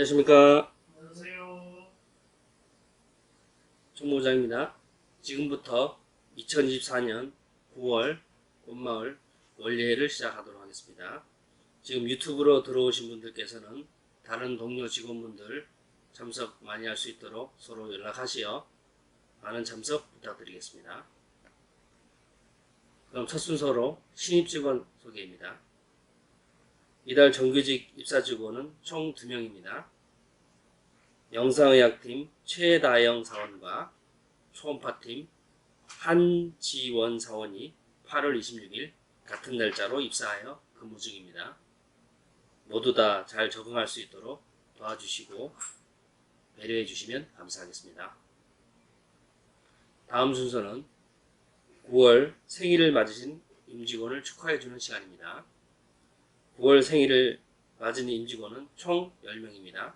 안녕하십니까. 안녕하세요. 총무부장입니다. 지금부터 2024년 9월 꽃마을 원례회를 시작하도록 하겠습니다. 지금 유튜브로 들어오신 분들께서는 다른 동료 직원분들 참석 많이 할 수 있도록 서로 연락하시어 많은 참석 부탁드리겠습니다. 그럼 첫 순서로 신입 직원 소개입니다. 이달 정규직 입사 직원은 총 2명입니다. 영상의학팀 최다영 사원과 초음파팀 한지원 사원이 8월 26일 같은 날짜로 입사하여 근무 중입니다. 모두 다 잘 적응할 수 있도록 도와주시고 배려해 주시면 감사하겠습니다. 다음 순서는 9월 생일을 맞으신 임직원을 축하해 주는 시간입니다. 9월 생일을 맞은 임직원은 총 10명입니다.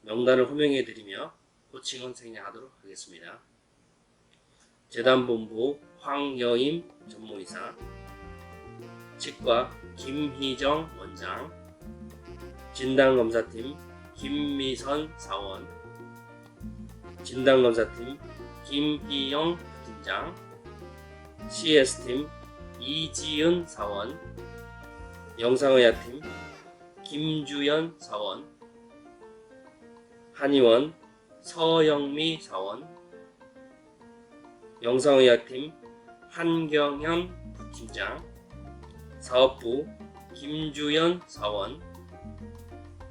명단을 호명해 드리며 호칭은 생략하도록 하겠습니다. 재단본부 황여임 전무이사, 치과 김희정 원장, 진단검사팀 김미선 사원, 진단검사팀 김희영 부팀장, CS팀 이지은 사원, 영상의학팀 김주연 사원, 한의원 서영미 사원, 영상의학팀 한경현 부팀장, 사업부 김주연 사원,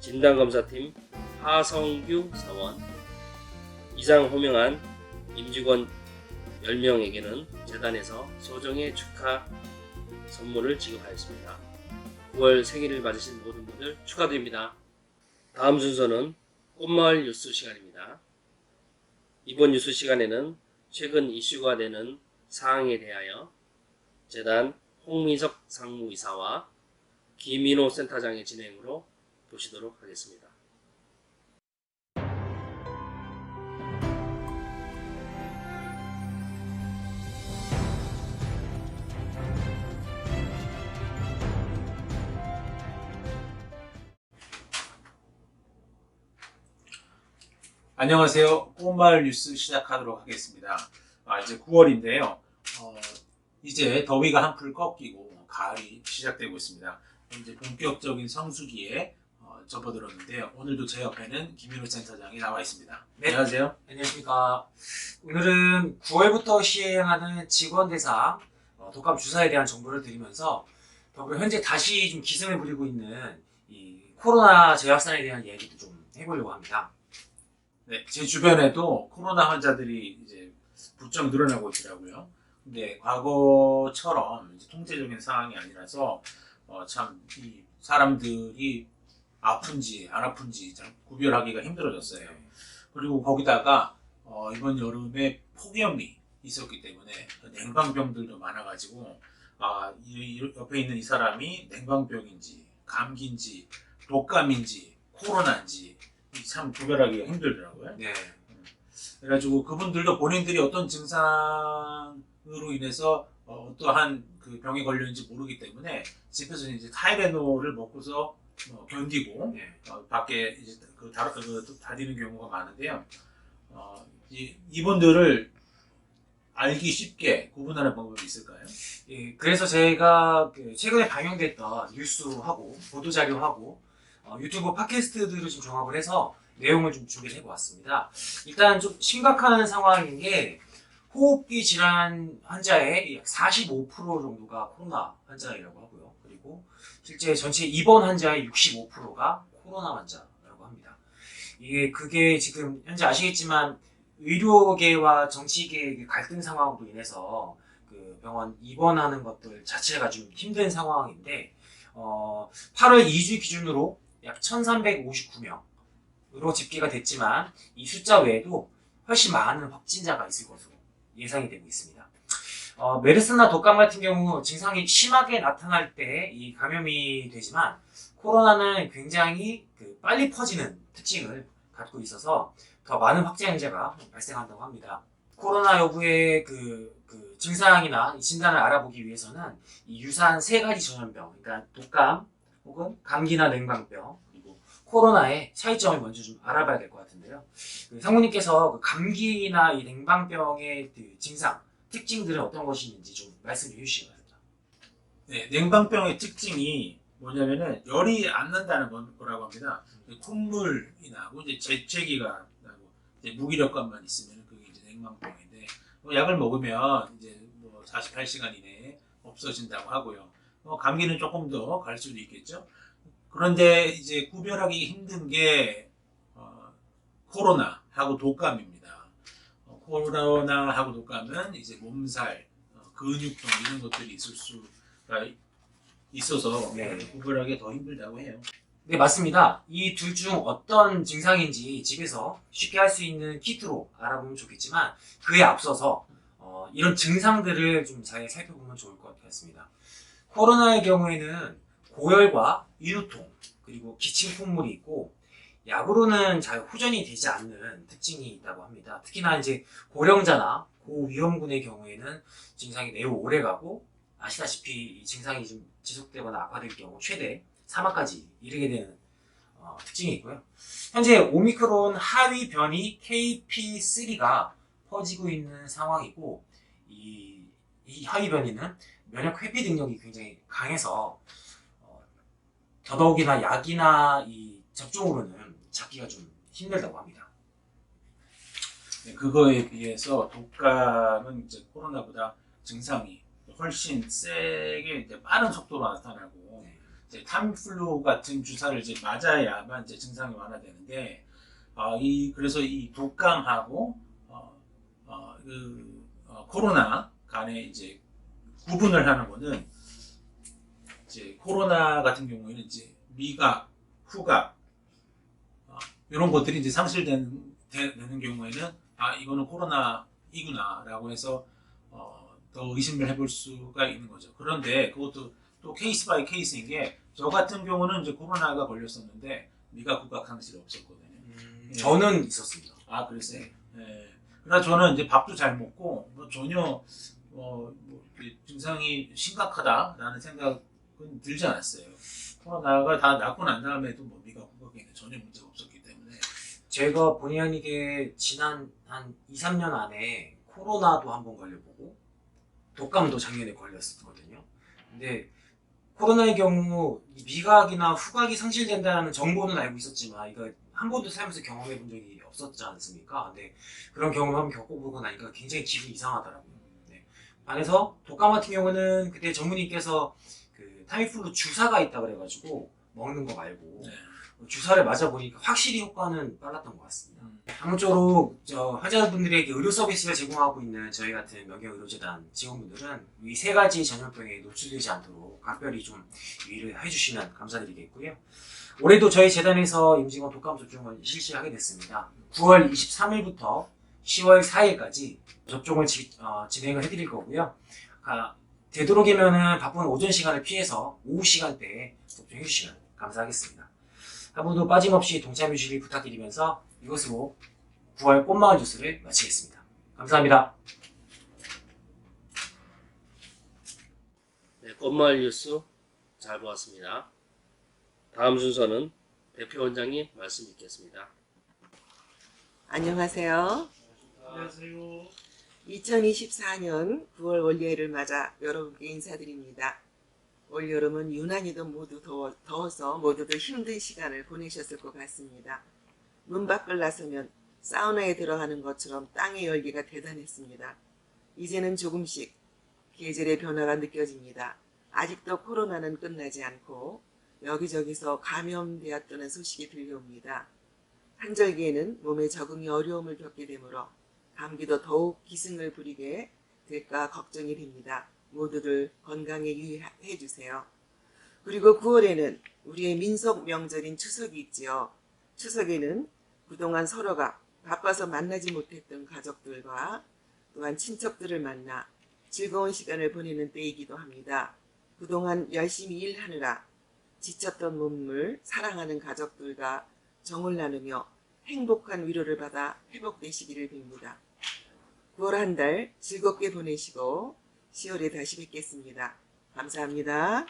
진단검사팀 하성규 사원. 이상 호명한 임직원 10명에게는 재단에서 소정의 축하 선물을 지급하였습니다. 9월 생일을 맞으신 모든 분들 축하드립니다. 다음 순서는 꽃마을 뉴스 시간입니다. 이번 뉴스 시간에는 최근 이슈가 되는 사항에 대하여 재단 홍민석 상무이사와 김인호 센터장의 진행으로 보시도록 하겠습니다. 안녕하세요. 꽃마을 뉴스 시작하도록 하겠습니다. 이제 9월인데요. 이제 더위가 한풀 꺾이고 가을이 시작되고 있습니다. 이제 본격적인 성수기에 접어들었는데요. 오늘도 제 옆에는 김인호 센터장이 나와 있습니다. 네. 안녕하세요. 안녕하십니까. 오늘은 9월부터 시행하는 직원 대상 독감 주사에 대한 정보를 드리면서 더불어 현재 다시 좀 기승을 부리고 있는 이 코로나 재확산에 대한 얘기도 좀 해보려고 합니다. 네, 제 주변에도 코로나 환자들이 이제 부쩍 늘어나고 있더라고요. 근데 과거처럼 이제 통제적인 상황이 아니라서 참 이 사람들이 아픈지 안 아픈지 참 구별하기가 힘들어졌어요. 그리고 거기다가 이번 여름에 폭염이 있었기 때문에 냉방병들도 많아가지고 옆에 있는 이 사람이 냉방병인지 감기인지 독감인지 코로나인지 참 구별하기가 힘들더라고요. 네. 그래가지고 그분들도 본인들이 어떤 증상으로 인해서 어떠한 그 병에 걸렸는지 모르기 때문에 집에서 이제 타이레놀을 먹고서 견디고 네. 밖에 이제 다니는 경우가 많은데요. 이분들을 알기 쉽게 구분하는 방법이 있을까요? 예, 그래서 제가 최근에 방영됐던 뉴스하고 보도자료하고 유튜브 팟캐스트들을 좀 종합을 해서 내용을 좀 준비를 해보았습니다. 일단 좀 심각한 상황인 게 호흡기 질환 환자의 약 45% 정도가 코로나 환자이라고 하고요. 그리고 실제 전체 입원 환자의 65%가 코로나 환자라고 합니다. 그게 지금 현재 아시겠지만 의료계와 정치계의 갈등 상황으로 인해서 그 병원 입원하는 것들 자체가 좀 힘든 상황인데 8월 2주 기준으로 약 1359명으로 집계가 됐지만 이 숫자 외에도 훨씬 많은 확진자가 있을 것으로 예상이 되고 있습니다. 메르스나 독감 같은 경우 증상이 심하게 나타날 때 이 감염이 되지만 코로나는 굉장히 빨리 퍼지는 특징을 갖고 있어서 더 많은 확진자가 발생한다고 합니다. 코로나 여부의 증상이나 진단을 알아보기 위해서는 이 유사한 3가지 전염병, 그러니까 독감 혹은 감기나 냉방병, 그리고 코로나의 차이점을 먼저 좀 알아봐야 될 것 같은데요. 그 상무님께서 그 감기나 이 냉방병의 그 증상, 특징들은 어떤 것이 있는지 좀 말씀 해 주시기 바랍니다. 네, 냉방병의 특징이 뭐냐면은 열이 안 난다는 거라고 합니다. 콧물이 나고 이제 재채기가 나고 이제 무기력감만 있으면 그게 이제 냉방병인데 약을 먹으면 이제 뭐 48시간 이내에 없어진다고 하고요. 감기는 조금 더 갈 수도 있겠죠. 그런데 이제 구별하기 힘든 게 코로나하고 독감입니다. 코로나하고 독감은 이제 몸살, 근육통 이런 것들이 있을 수가 있어서 네. 구별하기 더 힘들다고 해요. 네, 맞습니다. 이 둘 중 어떤 증상인지 집에서 쉽게 할 수 있는 키트로 알아보면 좋겠지만 그에 앞서서 이런 증상들을 좀 잘 살펴보면 좋을 것 같습니다. 코로나의 경우에는 고열과 인후통 그리고 기침 콧물이 있고 약으로는 잘 호전이 되지 않는 특징이 있다고 합니다. 특히나 이제 고령자나 고위험군의 경우에는 증상이 매우 오래가고 아시다시피 이 증상이 좀 지속되거나 악화될 경우 최대 사망까지 이르게 되는 특징이 있고요. 현재 오미크론 하위 변이 KP3가 퍼지고 있는 상황이고 이 하위 변이는 면역 회피 능력이 굉장히 강해서 더더욱이나 약이나 이 접종으로는 잡기가 좀 힘들다고 합니다. 네, 그거에 비해서 독감은 이제 코로나보다 증상이 훨씬 세게 이제 빠른 속도로 나타나고 이제 타미플루 같은 주사를 이제 맞아야만 이제 증상이 완화되는데 그래서 이 독감하고 코로나 간에 이제 구분을 하는 거는 이제 코로나 같은 경우에는 이제 미각, 후각 이런 것들이 이제 상실되는 경우에는 이거는 코로나이구나라고 해서 더 의심을 해볼 수가 있는 거죠. 그런데 그것도 또 케이스 바이 케이스인 게 저 같은 경우는 이제 코로나가 걸렸었는데 미각, 후각 상실이 없었거든요. 저는 있었습니다. 그랬어요. 네. 그러나 저는 이제 밥도 잘 먹고 전혀 증상이 심각하다라는 생각은 들지 않았어요. 코로나가 다 낫고 난 다음에도 미각, 후각에는 전혀 문제가 없었기 때문에. 제가 본의 아니게 지난 한 2, 3년 안에 코로나도 한번 걸려보고 독감도 작년에 걸렸었거든요. 근데 코로나의 경우 미각이나 후각이 상실된다는 정보는 알고 있었지만 이거 한 번도 살면서 경험해 본 적이 없었지 않습니까? 근데 그런 경험을 한번 겪어보고 나니까 굉장히 기분이 이상하더라고요. 네. 반해서 독감 같은 경우는 그때 전문의께서 그 타미플루 주사가 있다 그래가지고 먹는 거 말고 주사를 맞아보니까 확실히 효과는 빨랐던 것 같습니다. 아무쪼록 환자분들에게 의료 서비스를 제공하고 있는 저희 같은 명예의료재단 직원분들은 이 세 가지 전염병에 노출되지 않도록 각별히 좀 유의를 해주시면 감사드리겠고요. 올해도 저희 재단에서 임직원 독감 접종을 실시하게 됐습니다. 9월 23일부터 10월 4일까지 접종을 진행을 해드릴 거고요. 되도록이면 바쁜 오전 시간을 피해서 오후 시간대에 접종해 주시면 감사하겠습니다. 한 분도 빠짐없이 동참해 주시길 부탁드리면서 이것으로 9월 꽃마을 뉴스를 마치겠습니다. 감사합니다. 네, 꽃마을 뉴스 잘 보았습니다. 다음 순서는 대표 원장님 말씀 듣겠습니다. 안녕하세요. 안녕하세요. 2024년 9월 올여름을 맞아 여러분께 인사드립니다. 올여름은 유난히도 모두 더워서 모두들 힘든 시간을 보내셨을 것 같습니다. 문 밖을 나서면 사우나에 들어가는 것처럼 땅의 열기가 대단했습니다. 이제는 조금씩 계절의 변화가 느껴집니다. 아직도 코로나는 끝나지 않고 여기저기서 감염되었다는 소식이 들려옵니다. 한절기에는 몸에 적응이 어려움을 겪게 되므로 감기도 더욱 기승을 부리게 될까 걱정이 됩니다. 모두들 건강에 유의해 주세요. 그리고 9월에는 우리의 민속 명절인 추석이 있지요. 추석에는 그동안 서로가 바빠서 만나지 못했던 가족들과 또한 친척들을 만나 즐거운 시간을 보내는 때이기도 합니다. 그동안 열심히 일하느라 지쳤던 몸을 사랑하는 가족들과 정을 나누며 행복한 위로를 받아 회복되시기를 빕니다. 9월 한 달 즐겁게 보내시고 10월에 다시 뵙겠습니다. 감사합니다.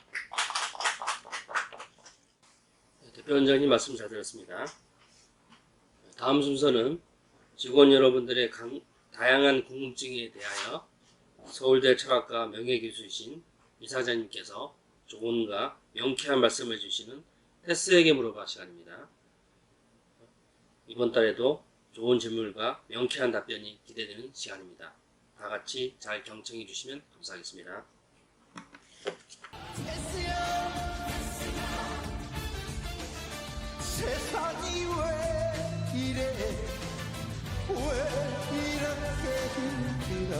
네, 위원장님 말씀 잘 들었습니다. 다음 순서는 직원 여러분들의 다양한 궁금증에 대하여 서울대 철학과 명예교수이신 이사장님께서 조언과 명쾌한 말씀을 주시는 테스에게 물어봐 시간입니다. 이번 달에도 좋은 질문과 명쾌한 답변이 기대되는 시간입니다. 다 같이 잘 경청해 주시면 감사하겠습니다. 세상이 왜 이래 왜 이렇게 힘들어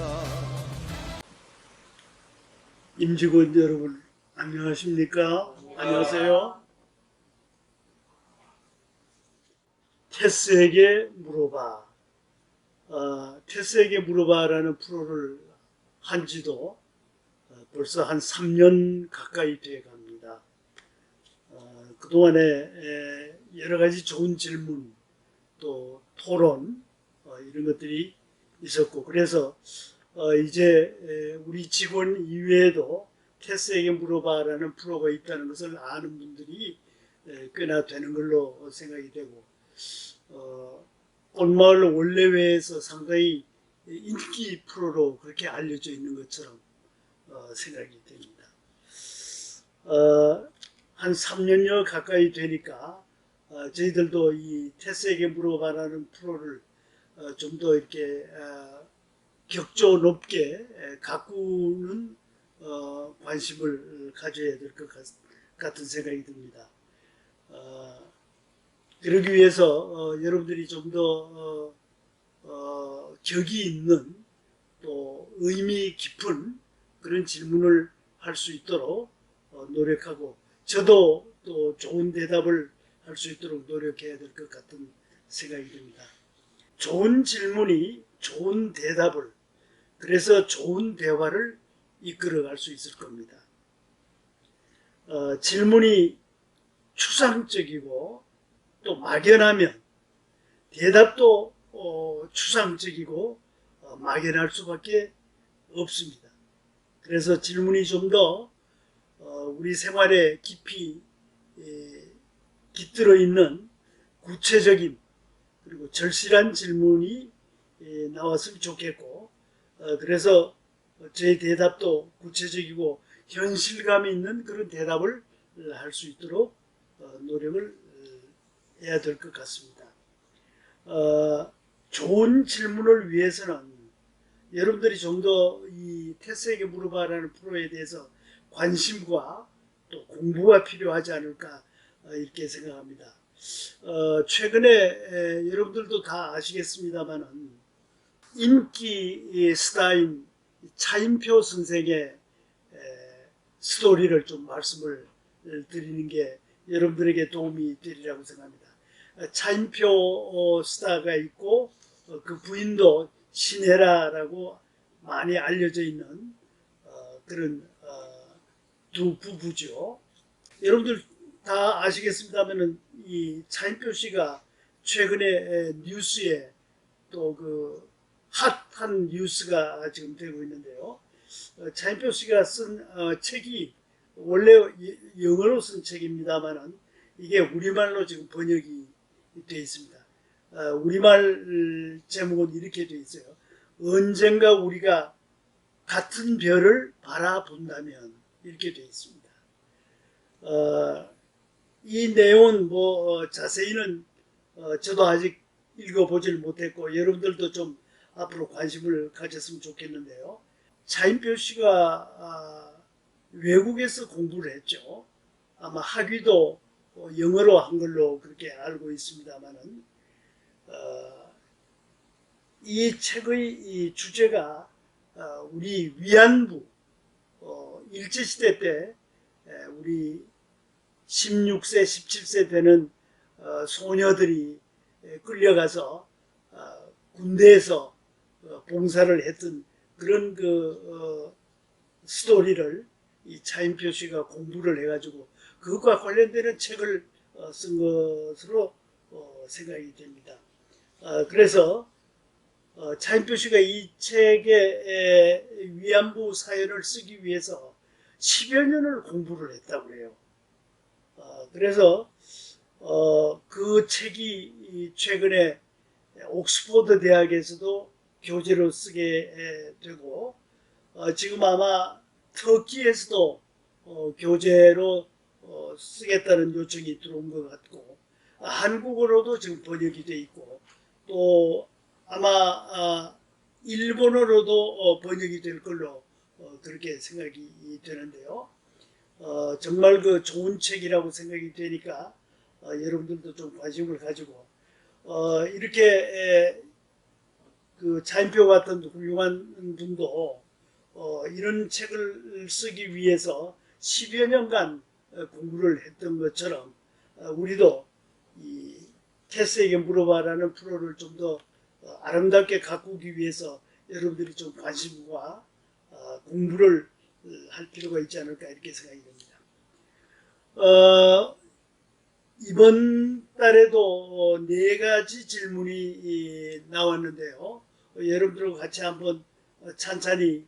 임직원 여러분 안녕하십니까? 안녕하세요. 테스에게 물어봐. 테스에게 물어봐라는 프로를 한 지도 벌써 한 3년 가까이 돼 갑니다. 그동안에 여러 가지 좋은 질문, 또 토론, 이런 것들이 있었고, 그래서 이제 우리 직원 이외에도 테스에게 물어봐라는 프로가 있다는 것을 아는 분들이 꽤나 되는 걸로 생각이 되고, 꽃마을 원래회에서 상당히 인기 프로로 그렇게 알려져 있는 것처럼 생각이 됩니다. 한 3년여 가까이 되니까 저희들도 이 테스에게 물어봐라는 프로를 좀 더 이렇게 격조 높게 가꾸는 관심을 가져야 될 것 같은 생각이 듭니다. 그러기 위해서 여러분들이 좀 더 격이 있는 또 의미 깊은 그런 질문을 할 수 있도록 노력하고, 저도 또 좋은 대답을 할 수 있도록 노력해야 될 것 같은 생각이 듭니다. 좋은 질문이 좋은 대답을, 그래서 좋은 대화를 이끌어갈 수 있을 겁니다. 질문이 추상적이고 또 막연하면 대답도 추상적이고 막연할 수밖에 없습니다. 그래서 질문이 좀 더 우리 생활에 깊이 깃들어 있는 구체적인 그리고 절실한 질문이 나왔으면 좋겠고, 그래서 제 대답도 구체적이고 현실감 있는 그런 대답을 할 수 있도록 노력을 해야 될 것 같습니다. 좋은 질문을 위해서는 여러분들이 좀 더 이 테스에게 물어봐라는 프로에 대해서 관심과 또 공부가 필요하지 않을까 이렇게 생각합니다. 최근에 여러분들도 다 아시겠습니다만은 인기 스타인 차인표 선생의 스토리를 좀 말씀을 드리는 게 여러분들에게 도움이 되리라고 생각합니다. 차인표 스타가 있고 그 부인도 신혜라라고 많이 알려져 있는 그런 두 부부죠. 여러분들 다 아시겠습니다만은 이 차인표 씨가 최근에 뉴스에 또 그 핫한 뉴스가 지금 되고 있는데요. 차인표 씨가 쓴 책이 원래 영어로 쓴 책입니다만은 이게 우리말로 지금 번역이 되어 있습니다. 우리말 제목은 이렇게 되어 있어요. 언젠가 우리가 같은 별을 바라본다면, 이렇게 되어 있습니다. 이 내용은 자세히는 저도 아직 읽어보질 못했고 여러분들도 좀 앞으로 관심을 가졌으면 좋겠는데요. 차인표 씨가 외국에서 공부를 했죠. 아마 학위도 영어로 한 걸로 그렇게 알고 있습니다만은 이 책의 이 주제가 우리 위안부 일제시대 때 우리 16세, 17세 되는 소녀들이 끌려가서 군대에서 봉사를 했던 그런 스토리를 이 차인표 씨가 공부를 해가지고 그것과 관련되는 책을 쓴 것으로 생각이 됩니다. 그래서 차인표 씨가 이 책의 위안부 사연을 쓰기 위해서 10여 년을 공부를 했다고 해요. 그래서 그 책이 최근에 옥스퍼드 대학에서도 교재로 쓰게 되고 지금 아마 터키에서도 교재로 쓰겠다는 요청이 들어온 것 같고 한국어로도 지금 번역이 돼 있고 또 아마 일본어로도 번역이 될 걸로 그렇게 생각이 되는데요. 정말 그 좋은 책이라고 생각이 되니까 여러분들도 좀 관심을 가지고 이렇게 그 차인표 같은 훌륭한 분도 이런 책을 쓰기 위해서 10여 년간 공부를 했던 것처럼 우리도 이 캐스에게 물어봐라는 프로를 좀 더 아름답게 가꾸기 위해서 여러분들이 좀 관심과 공부를 할 필요가 있지 않을까 이렇게 생각이 됩니다. 이번 달에도 4가지 질문이 나왔는데요. 여러분들과 같이 한번 찬찬히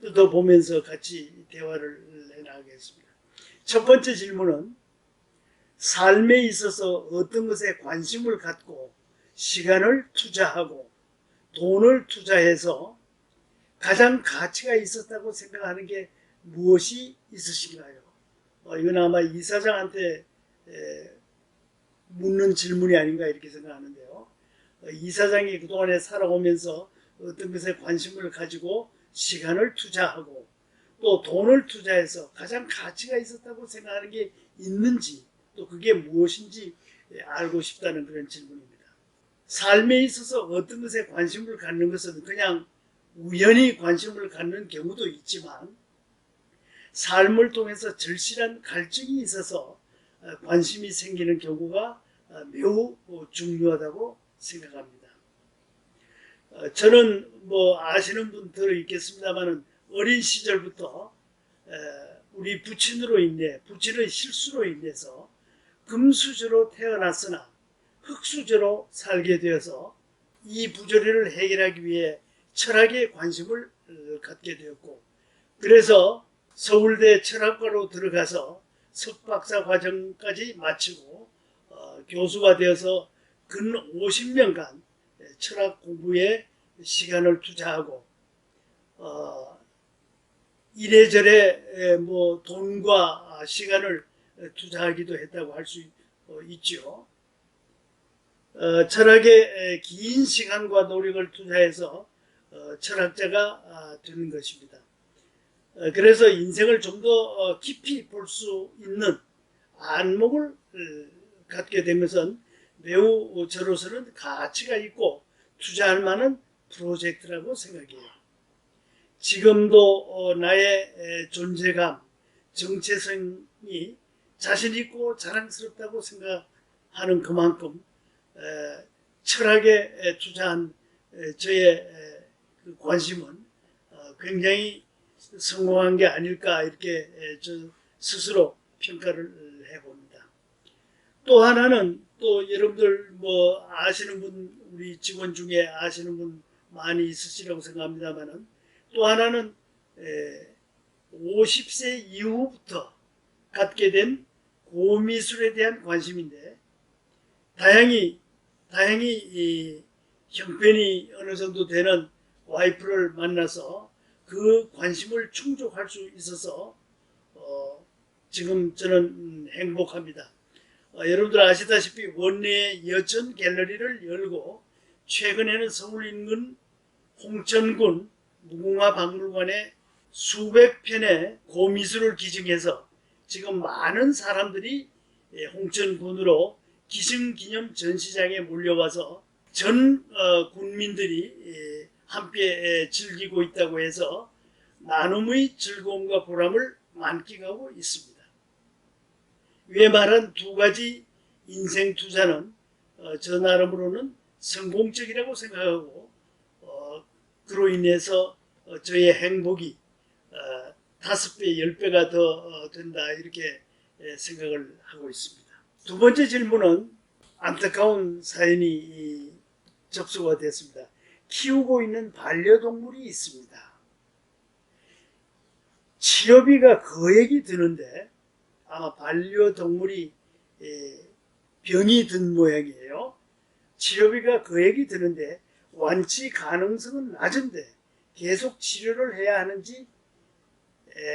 뜯어보면서 같이 대화를 해나가겠습니다. 첫 번째 질문은 삶에 있어서 어떤 것에 관심을 갖고 시간을 투자하고 돈을 투자해서 가장 가치가 있었다고 생각하는 게 무엇이 있으신가요? 이건 아마 이사장한테 묻는 질문이 아닌가 이렇게 생각하는데요. 이사장이 그동안에 살아오면서 어떤 것에 관심을 가지고 시간을 투자하고 또 돈을 투자해서 가장 가치가 있었다고 생각하는 게 있는지 또 그게 무엇인지 알고 싶다는 그런 질문입니다. 삶에 있어서 어떤 것에 관심을 갖는 것은 그냥 우연히 관심을 갖는 경우도 있지만 삶을 통해서 절실한 갈증이 있어서 관심이 생기는 경우가 매우 중요하다고 생각합니다. 저는 뭐 아시는 분들은 있겠습니다만 어린 시절부터 우리 부친의 실수로 인해서 금수저로 태어났으나 흙수저로 살게 되어서 이 부조리를 해결하기 위해 철학에 관심을 갖게 되었고 그래서 서울대 철학과로 들어가서 석박사 과정까지 마치고 교수가 되어서 근 50년간 철학 공부에 시간을 투자하고 이래저래 뭐 돈과 시간을 투자하기도 했다고 할 수 있죠. 철학에 긴 시간과 노력을 투자해서 철학자가 되는 것입니다. 그래서 인생을 좀 더 깊이 볼 수 있는 안목을 갖게 된 것은 매우 저로서는 가치가 있고 투자할 만한 프로젝트라고 생각해요. 지금도 나의 존재감, 정체성이 자신 있고 자랑스럽다고 생각하는 그만큼 철학에 투자한 저의 그 관심은 굉장히 성공한 게 아닐까 이렇게 저 스스로 평가를 해봅니다. 또 하나는 또 여러분들 뭐 아시는 분 우리 직원 중에 아시는 분 많이 있으시라고 생각합니다만은 또 하나는 50세 이후부터 갖게 된 고미술에 대한 관심인데 다행히 이 형편이 어느 정도 되는 와이프를 만나서 그 관심을 충족할 수 있어서 지금 저는 행복합니다. 여러분들 아시다시피 원내에 여천 갤러리를 열고 최근에는 서울 인근 홍천군 무궁화박물관에 수백 편의 고미술을 기증해서 지금 많은 사람들이 홍천군으로 기승기념 전시장에 몰려와서 전 군민들이 함께 즐기고 있다고 해서 나눔의 즐거움과 보람을 만끽하고 있습니다. 위에 말한 2가지 인생 투자는 저 나름으로는 성공적이라고 생각하고 그로 인해서 저의 행복이 5배, 10배가 더 된다 이렇게 생각을 하고 있습니다. 두 번째 질문은 안타까운 사연이 접수가 됐습니다. 키우고 있는 반려동물이 있습니다. 치료비가 거액이 드는데 아마 반려동물이 병이 든 모양이에요. 치료비가 거액이 드는데 완치 가능성은 낮은데 계속 치료를 해야 하는지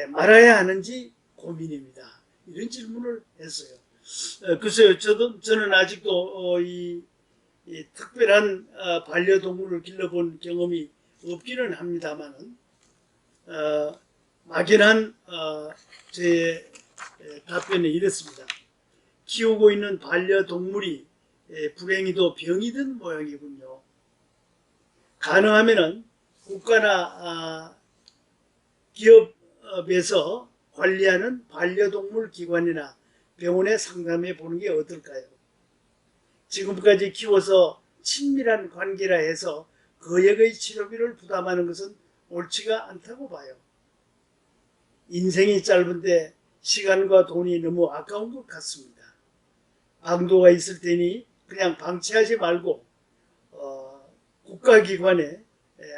말아야 하는지 고민입니다. 이런 질문을 했어요. 글쎄요, 저는 아직도 이 특별한 반려동물을 길러본 경험이 없기는 합니다만은 막연한 제 답변은 이렇습니다. 키우고 있는 반려동물이 불행히도 병이 든 모양이군요. 가능하면은 국가나 기업에서 관리하는 반려동물 기관이나 병원에 상담해 보는 게 어떨까요? 지금까지 키워서 친밀한 관계라 해서 거액의 치료비를 부담하는 것은 옳지가 않다고 봐요. 인생이 짧은데 시간과 돈이 너무 아까운 것 같습니다. 방도가 있을 테니 그냥 방치하지 말고 국가기관에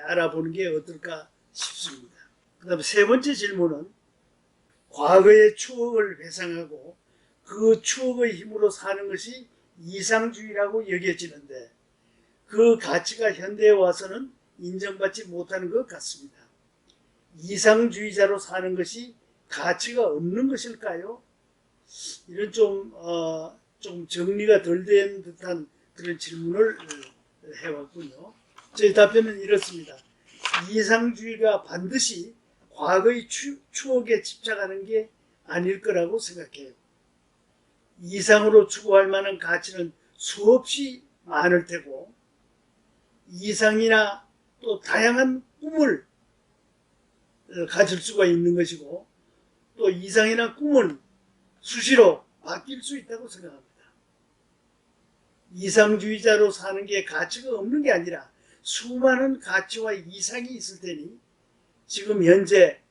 알아보는 게 어떨까 싶습니다. 그 다음에 세 번째 질문은 과거의 추억을 회상하고 그 추억의 힘으로 사는 것이 이상주의라고 여겨지는데 그 가치가 현대에 와서는 인정받지 못하는 것 같습니다. 이상주의자로 사는 것이 가치가 없는 것일까요? 이런 좀 정리가 덜 된 듯한 그런 질문을 해왔군요. 저희 답변은 이렇습니다. 이상주의가 반드시 과거의 추억에 집착하는 게 아닐 거라고 생각해요. 이상으로 추구할 만한 가치는 수없이 많을 테고 이상이나 또 다양한 꿈을 가질 수가 있는 것이고 또 이상이나 꿈은 수시로 바뀔 수 있다고 생각합니다. 이상주의자로 사는 게 가치가 없는 게 아니라 수많은 가치와 이상이 있을 테니 지금 현재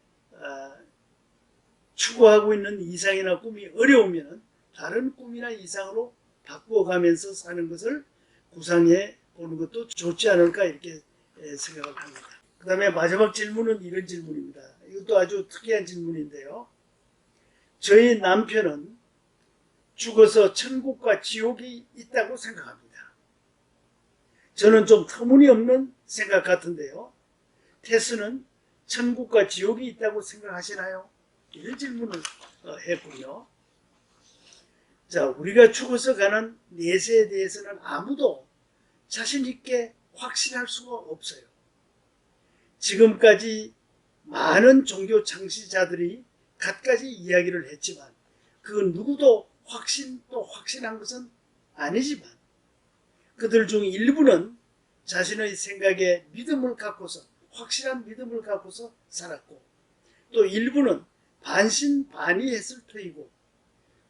추구하고 있는 이상이나 꿈이 어려우면 다른 꿈이나 이상으로 바꾸어가면서 사는 것을 구상해 보는 것도 좋지 않을까 이렇게 생각을 합니다. 그 다음에 마지막 질문은 이런 질문입니다. 이것도 아주 특이한 질문인데요. 저희 남편은 죽어서 천국과 지옥이 있다고 생각합니다. 저는 좀 터무니없는 생각 같은데요. 테스는 천국과 지옥이 있다고 생각하시나요? 이런 질문을 했군요. 자, 우리가 죽어서 가는 내세에 대해서는 아무도 자신 있게 확신할 수가 없어요. 지금까지 많은 종교 창시자들이 갖가지 이야기를 했지만 그 누구도 확신한 것은 아니지만 그들 중 일부는 자신의 생각에 믿음을 갖고서 확실한 믿음을 갖고서 살았고 또 일부는 반신반의했을 터이고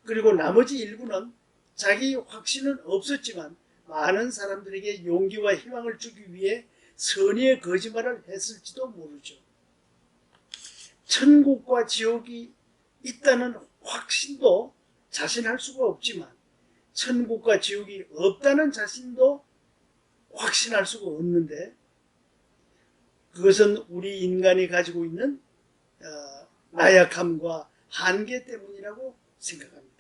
그리고 나머지 일부는 자기 확신은 없었지만 많은 사람들에게 용기와 희망을 주기 위해 선의의 거짓말을 했을지도 모르죠. 천국과 지옥이 있다는 확신도 자신할 수가 없지만 천국과 지옥이 없다는 자신도 확신할 수가 없는데 그것은 우리 인간이 가지고 있는 나약함과 한계 때문이라고 생각합니다.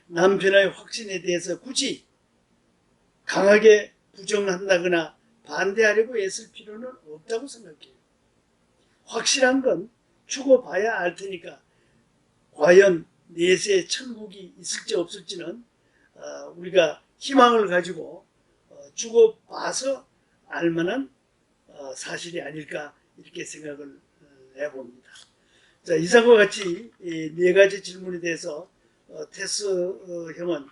남편의 확신에 대해서 굳이 강하게 부정한다거나 반대하려고 애쓸 필요는 없다고 생각해요. 확실한 건 죽어봐야 알 테니까 과연 내세에 천국이 있을지 없을지는 우리가 희망을 가지고 죽어봐서 알만한 사실이 아닐까 이렇게 생각을 해봅니다. 자, 이상과 같이 이 네 가지 질문에 대해서 테스 형은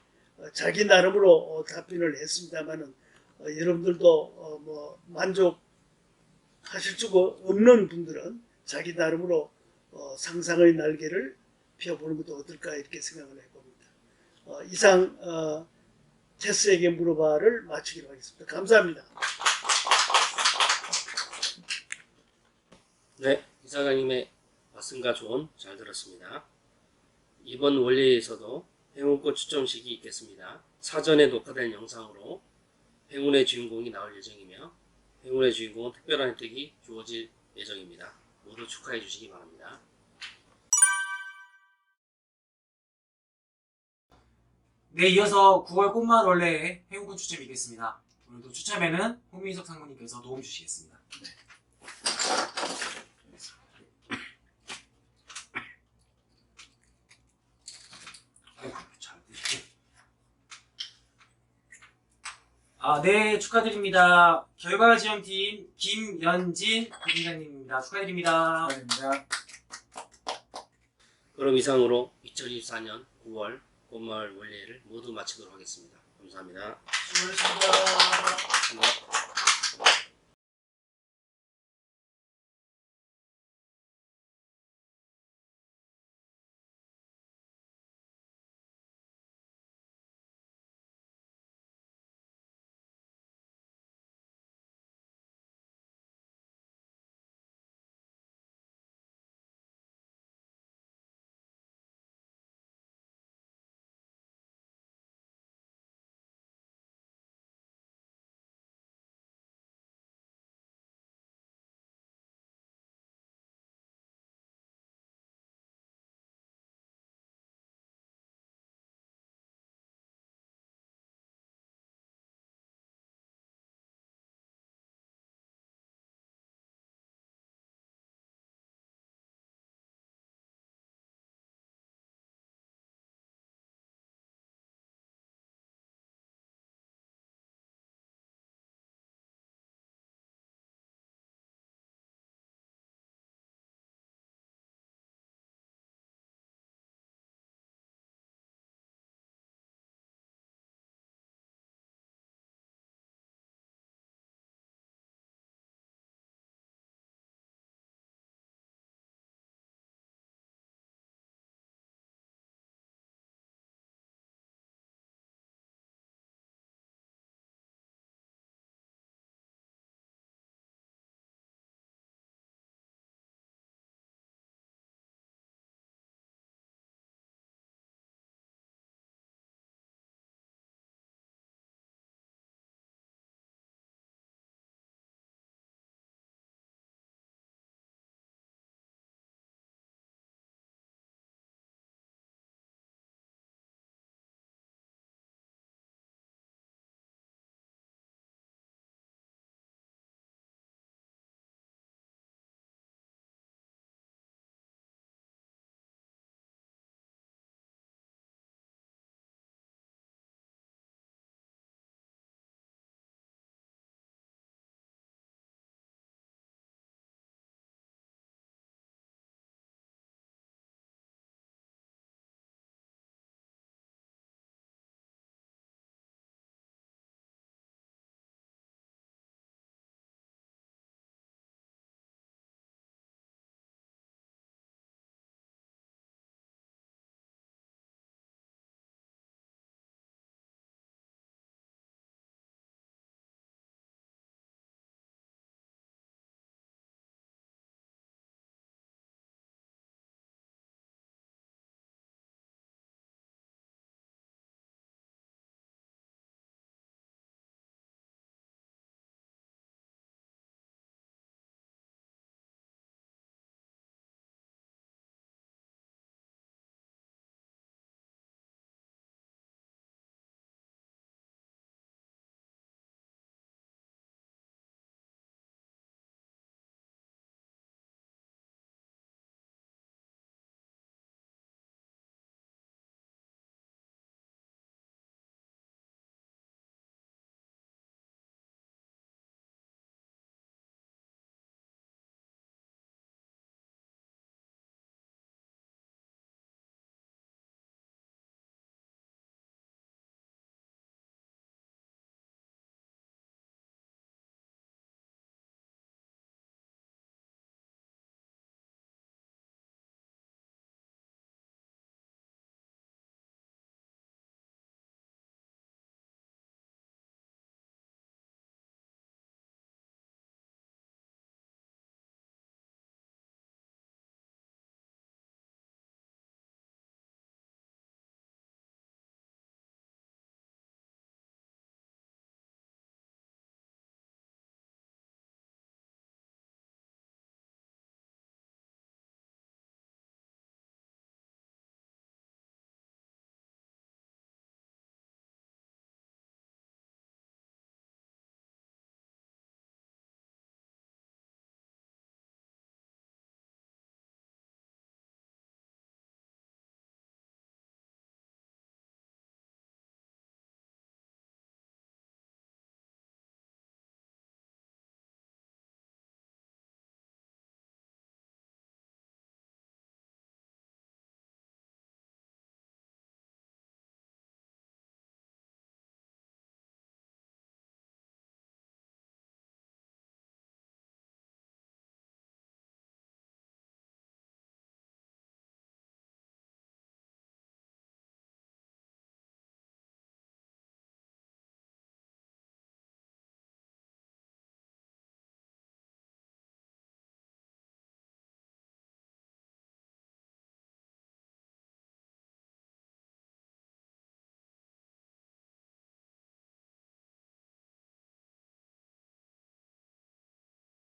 자기 나름으로 답변을 했습니다만은 여러분들도 뭐 만족하실 수가 없는 분들은 자기 나름으로 상상의 날개를 펴보는 것도 어떨까 이렇게 생각을 해봅니다. 이상 테스에게 물어봐를 마치기로 하겠습니다. 감사합니다. 네, 이사장님의 말씀과 조언 잘 들었습니다. 이번 원래에서도 행운꽃 추첨식이 있겠습니다. 사전에 녹화된 영상으로 행운의 주인공이 나올 예정이며 행운의 주인공은 특별한 혜택이 주어질 예정입니다. 모두 축하해 주시기 바랍니다. 네, 이어서 9월 꽃마을 원래의 회원권 추첨이겠습니다. 오늘도 추첨에는 홍민석 상무님께서 도움 주시겠습니다. 잘 드시고. 네, 축하드립니다. 결과지원팀 김연진 부팀장님입니다. 축하드립니다. 축하드립니다. 그럼 이상으로 2024년 9월 꽃마을 원래를 모두 마치도록 하겠습니다. 감사합니다. 수고하셨습니다. 감사합니다.